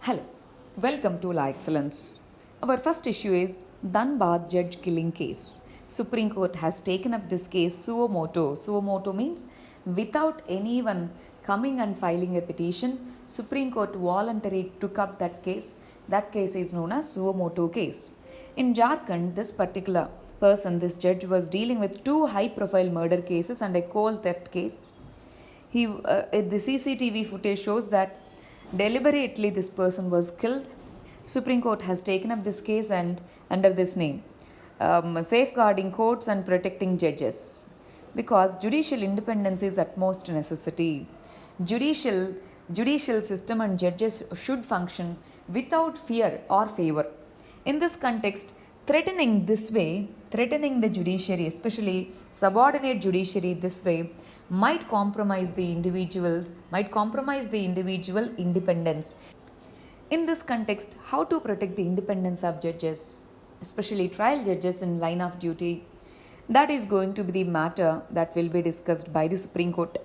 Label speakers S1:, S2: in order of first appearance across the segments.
S1: Hello, welcome to La Excellence. Our first issue is Dhanbad judge killing case. Supreme Court has taken up this case suo motu. Suo motu means without anyone coming and filing a petition, Supreme Court voluntarily took up that case. That case is known as suo motu case. In Jharkhand, this particular person, this judge, was dealing with two high-profile murder cases and a coal theft case. The CCTV footage shows that deliberately this person was killed. Supreme Court has taken up this case and under this name, safeguarding courts and protecting judges, because judicial independence is utmost necessity. Judicial system and judges should function without fear or favor. In this context, threatening the judiciary, especially subordinate judiciary this way, might compromise the individual independence. In this context, how to protect the independence of judges, especially trial judges in line of duty, that is going to be the matter that will be discussed by the Supreme Court.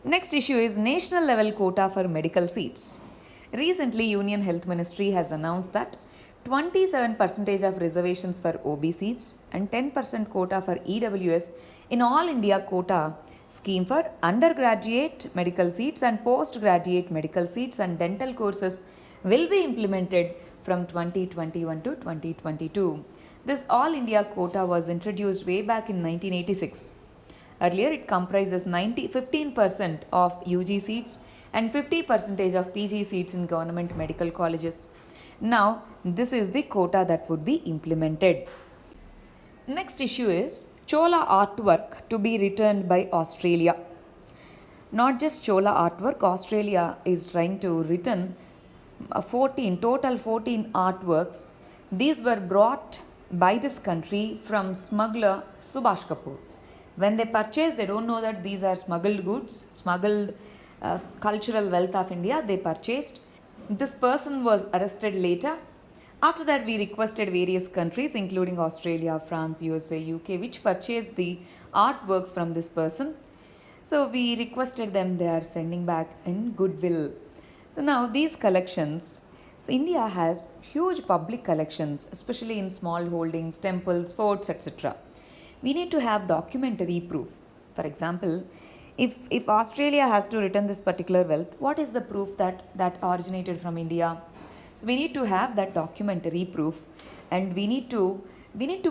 S1: Next issue is national level quota for medical seats. Recently, Union Health Ministry has announced that 27% of reservations for OB seats and 10% quota for EWS in all India quota scheme for undergraduate medical seats and postgraduate medical seats and dental courses will be implemented from 2021 to 2022. This all India quota was introduced way back in 1986. Earlier, it comprises 15% of UG seats and 50% of PG seats in government medical colleges. Now, this is the quota that would be implemented. Next issue is Chola artwork to be returned by Australia. Not just Chola artwork, Australia is trying to return 14 artworks. These were brought by this country from smuggler Subhash Kapoor. When they purchase, they don't know that these are smuggled goods, smuggled cultural wealth of India. They purchased. This person was arrested later. After that, we requested various countries, including Australia, France, USA, UK, which purchased the artworks from this person. So we requested them, they are sending back in goodwill. So now these collections, so India has huge public collections, especially in small holdings, temples, forts, etc. We need to have documentary proof. For example, if Australia has to return this particular wealth, what is the proof that originated from India? So we need to have that documentary proof, and we need to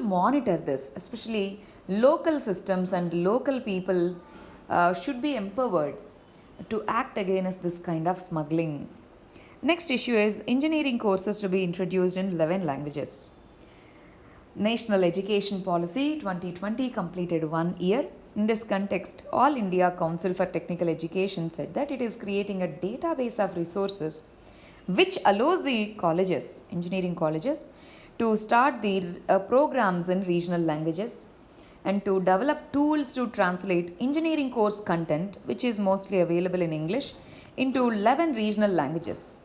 S1: monitor this, especially local systems and local people should be empowered to act against this kind of smuggling. Next issue is engineering courses to be introduced in 11 languages. National Education Policy 2020 completed 1 year. In this context, All India Council for Technical Education said that it is creating a database of resources which allows the colleges, engineering colleges, to start the programs in regional languages and to develop tools to translate engineering course content, which is mostly available in English, into 11 regional languages.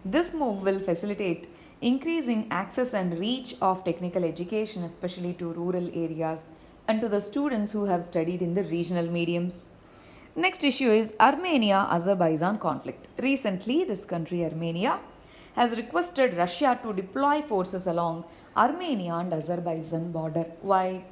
S1: This move will facilitate increasing access and reach of technical education, especially to rural areas and to the students who have studied in the regional mediums. Next issue is Armenia-Azerbaijan conflict. Recently, this country, Armenia, has requested Russia to deploy forces along Armenia and Azerbaijan border. Why?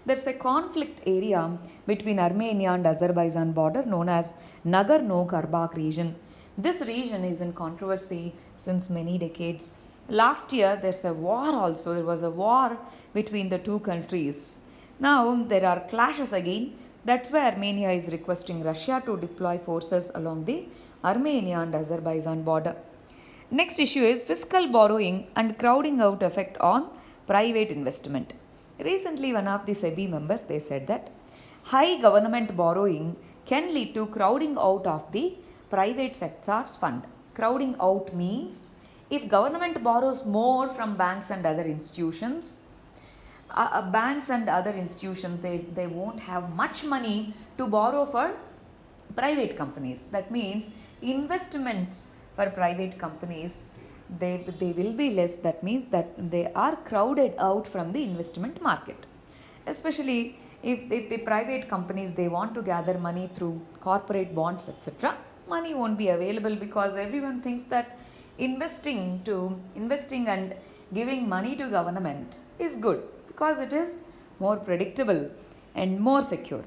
S1: There's a conflict area between Armenia and Azerbaijan border known as Nagorno-Karabakh region. This region is in controversy since many decades. Last year, there was a war between the two countries. Now, there are clashes again. That's why Armenia is requesting Russia to deploy forces along the Armenia and Azerbaijan border. Next issue is fiscal borrowing and crowding out effect on private investment. Recently, one of the SEBI members, they said that high government borrowing can lead to crowding out of the private sector's fund. Crowding out means if government borrows more from banks and other institutions, they won't have much money to borrow for private companies. That means investments for private companies, they will be less. That means that they are crowded out from the investment market. Especially if the private companies, they want to gather money through corporate bonds, etc., money won't be available because everyone thinks that investing and giving money to government is good because it is more predictable and more secure.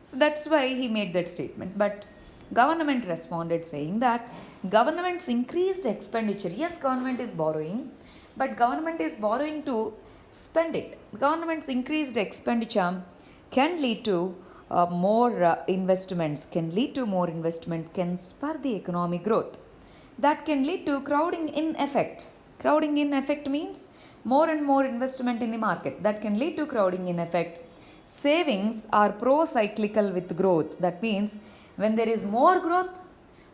S1: So that's why he made that statement. But government responded saying that government's increased expenditure, yes, government is borrowing, but government is borrowing to spend it. Government's increased expenditure can lead to more investments, can lead to more investment, can spur the economic growth. That can lead to crowding in effect. Crowding in effect means more and more investment in the market. That can lead to crowding in effect. Savings are pro cyclical with growth. That means when there is more growth,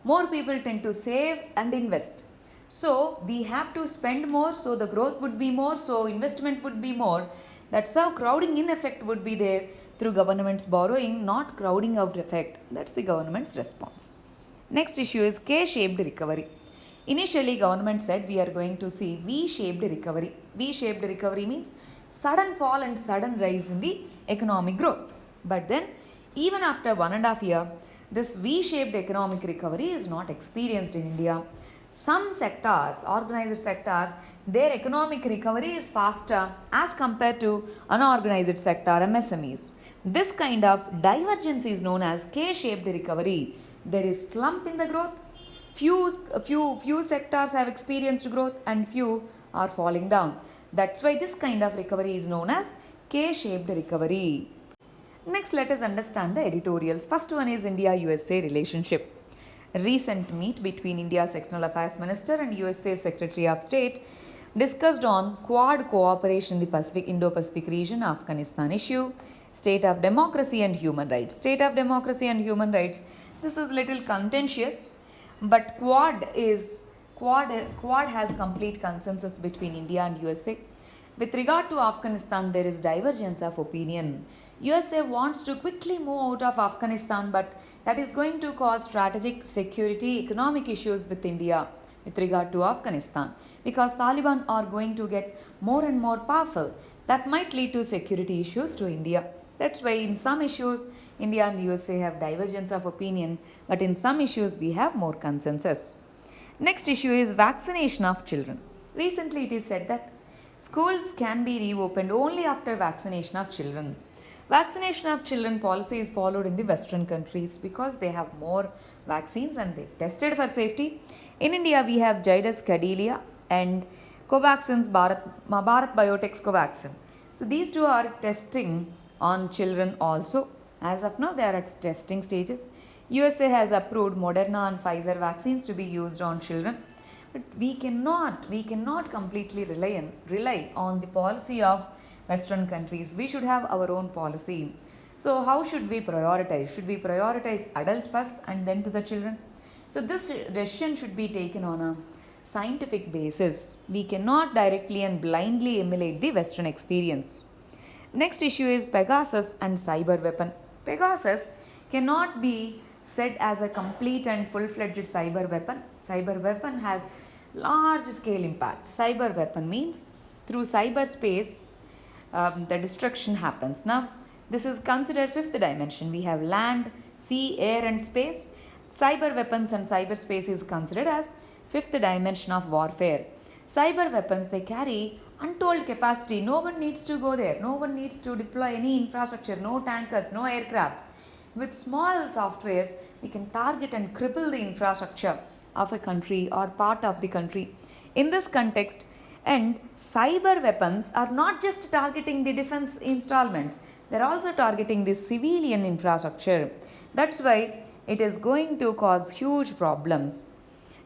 S1: more people tend to save and invest. So we have to spend more, so the growth would be more, so investment would be more. That's how crowding in effect would be there through government's borrowing, not crowding out effect. That's the government's response. Next issue is K-shaped recovery. Initially, government said we are going to see V-shaped recovery. V-shaped recovery means sudden fall and sudden rise in the economic growth. But then, even after 1.5 years, this V-shaped economic recovery is not experienced in India. Some sectors, organized sectors, their economic recovery is faster as compared to unorganized sector, MSMEs. This kind of divergence is known as K-shaped recovery. There is slump in the growth. Few sectors have experienced growth and few are falling down. That's why this kind of recovery is known as K-shaped recovery. Next, let us understand the editorials. First one is India-USA relationship. Recent meet between India's External Affairs Minister and USA Secretary of State discussed on Quad cooperation in the Indo-Pacific region, Afghanistan issue, state of democracy and human rights. State of democracy and human rights. This is little contentious, but Quad has complete consensus between India and USA. With regard to Afghanistan, there is divergence of opinion. USA wants to quickly move out of Afghanistan, but that is going to cause strategic, security, economic issues with India with regard to Afghanistan, because Taliban are going to get more and more powerful. That might lead to security issues to India. That's why in some issues, India and USA have divergence of opinion, but in some issues we have more consensus. Next issue is vaccination of children. Recently it is said that schools can be reopened only after vaccination of children. Vaccination of children policy is followed in the Western countries because they have more vaccines and they tested for safety. In India, we have Zydus Cadila and Covaxin's Bharat Biotech's Covaxin. So these two are testing on children also. As of now, they are at testing stages. USA has approved Moderna and Pfizer vaccines to be used on children. But we cannot completely rely on the policy of Western countries. We should have our own policy. So how should we prioritize? Should we prioritize adult first and then to the children? So this decision should be taken on a scientific basis. We cannot directly and blindly emulate the Western experience. Next issue is Pegasus and cyber weapon. Pegasus cannot be said as a complete and full-fledged cyber weapon. Cyber weapon has large scale impact. Cyber weapon means through cyberspace the destruction happens. Now this is considered fifth dimension. We have land, sea, air and space. Cyber weapons and cyberspace is considered as fifth dimension of warfare. Cyber weapons, they carry untold capacity. No one needs to go there. No one needs to deploy any infrastructure, no tankers, no aircrafts. With small softwares, we can target and cripple the infrastructure of a country or part of the country. In this context, and cyber weapons are not just targeting the defense installments, they are also targeting the civilian infrastructure. That's why it is going to cause huge problems.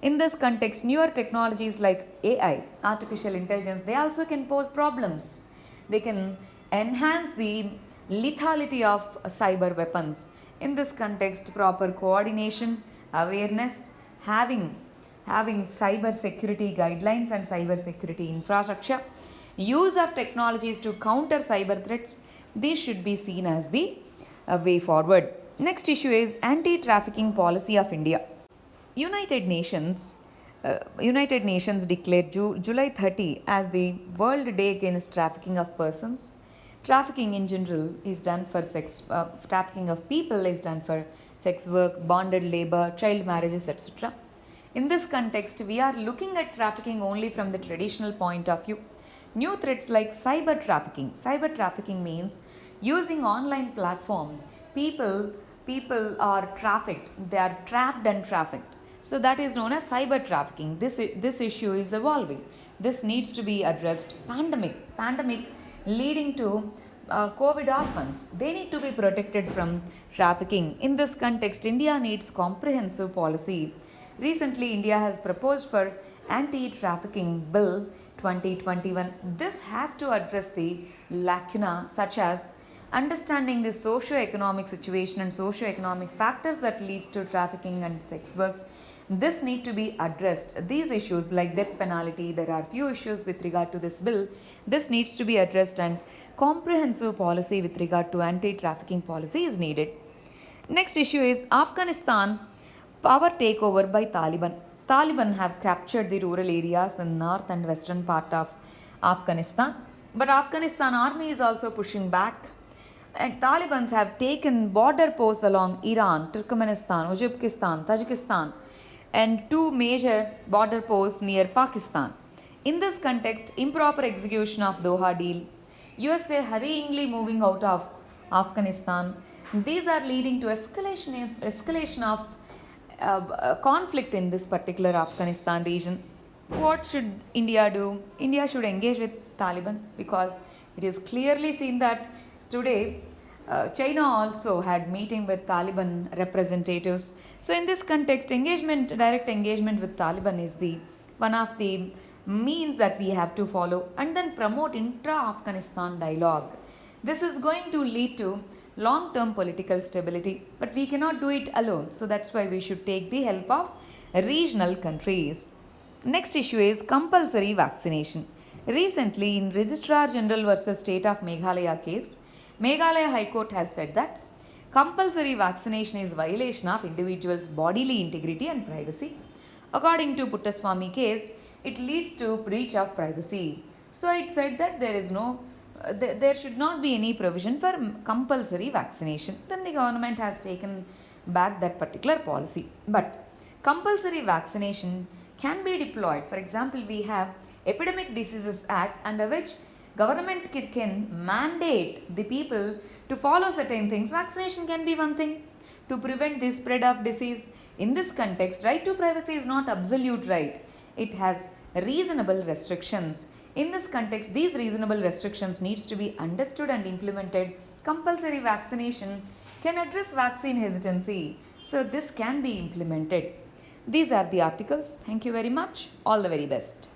S1: In this context, newer technologies like AI, artificial intelligence, they also can pose problems. They can enhance the lethality of cyber weapons. In this context, proper coordination, awareness, having cyber security guidelines and cyber security infrastructure, use of technologies to counter cyber threats, these should be seen as the way forward. Next issue is anti-trafficking policy of India. United Nations declared July 30 as the World Day Against Trafficking of Persons. Trafficking in general is done for trafficking of people is done for sex work, bonded labor, child marriages, etc. In this context, we are looking at trafficking only from the traditional point of view. New threats like cyber trafficking. Cyber trafficking means using online platform, people are trafficked, they are trapped and trafficked. So that is known as cyber trafficking. This issue is evolving. This needs to be addressed. Pandemic leading to COVID orphans. They need to be protected from trafficking. In this context, India needs comprehensive policy. Recently, India has proposed for anti-trafficking bill 2021. This has to address the lacuna such as understanding the socio-economic situation and socio-economic factors that leads to trafficking and sex works. This need to be addressed. These issues like death penalty, there are few issues with regard to this bill. This needs to be addressed and comprehensive policy with regard to anti-trafficking policy is needed. Next issue is Afghanistan power takeover by Taliban. Taliban have captured the rural areas in north and western part of Afghanistan. But Afghanistan army is also pushing back. And Taliban have taken border posts along Iran, Turkmenistan, Uzbekistan, Tajikistan, and two major border posts near Pakistan. In this context, improper execution of Doha deal, USA hurryingly moving out of Afghanistan, these are leading to escalation of conflict in this particular Afghanistan region. What should India do? India should engage with Taliban because it is clearly seen that today China also had meeting with Taliban representatives. So in this context, direct engagement with Taliban is the one of the means that we have to follow, and then promote intra-Afghanistan dialogue. This is going to lead to long-term political stability, but we cannot do it alone. So that's why we should take the help of regional countries. Next issue is compulsory vaccination. Recently, in Registrar General versus State of Meghalaya case, Meghalaya High Court has said that compulsory vaccination is violation of individuals' bodily integrity and privacy. According to Puttaswamy case, it leads to breach of privacy. So it said that there should not be any provision for compulsory vaccination. Then the government has taken back that particular policy. But compulsory vaccination can be deployed. For example, we have Epidemic Diseases Act, under which government can mandate the people to follow certain things. Vaccination can be one thing to prevent the spread of disease. In this context, right to privacy is not absolute right. It has reasonable restrictions. In this context, these reasonable restrictions needs to be understood and implemented. Compulsory vaccination can address vaccine hesitancy. So this can be implemented. These are the articles. Thank you very much. All the very best.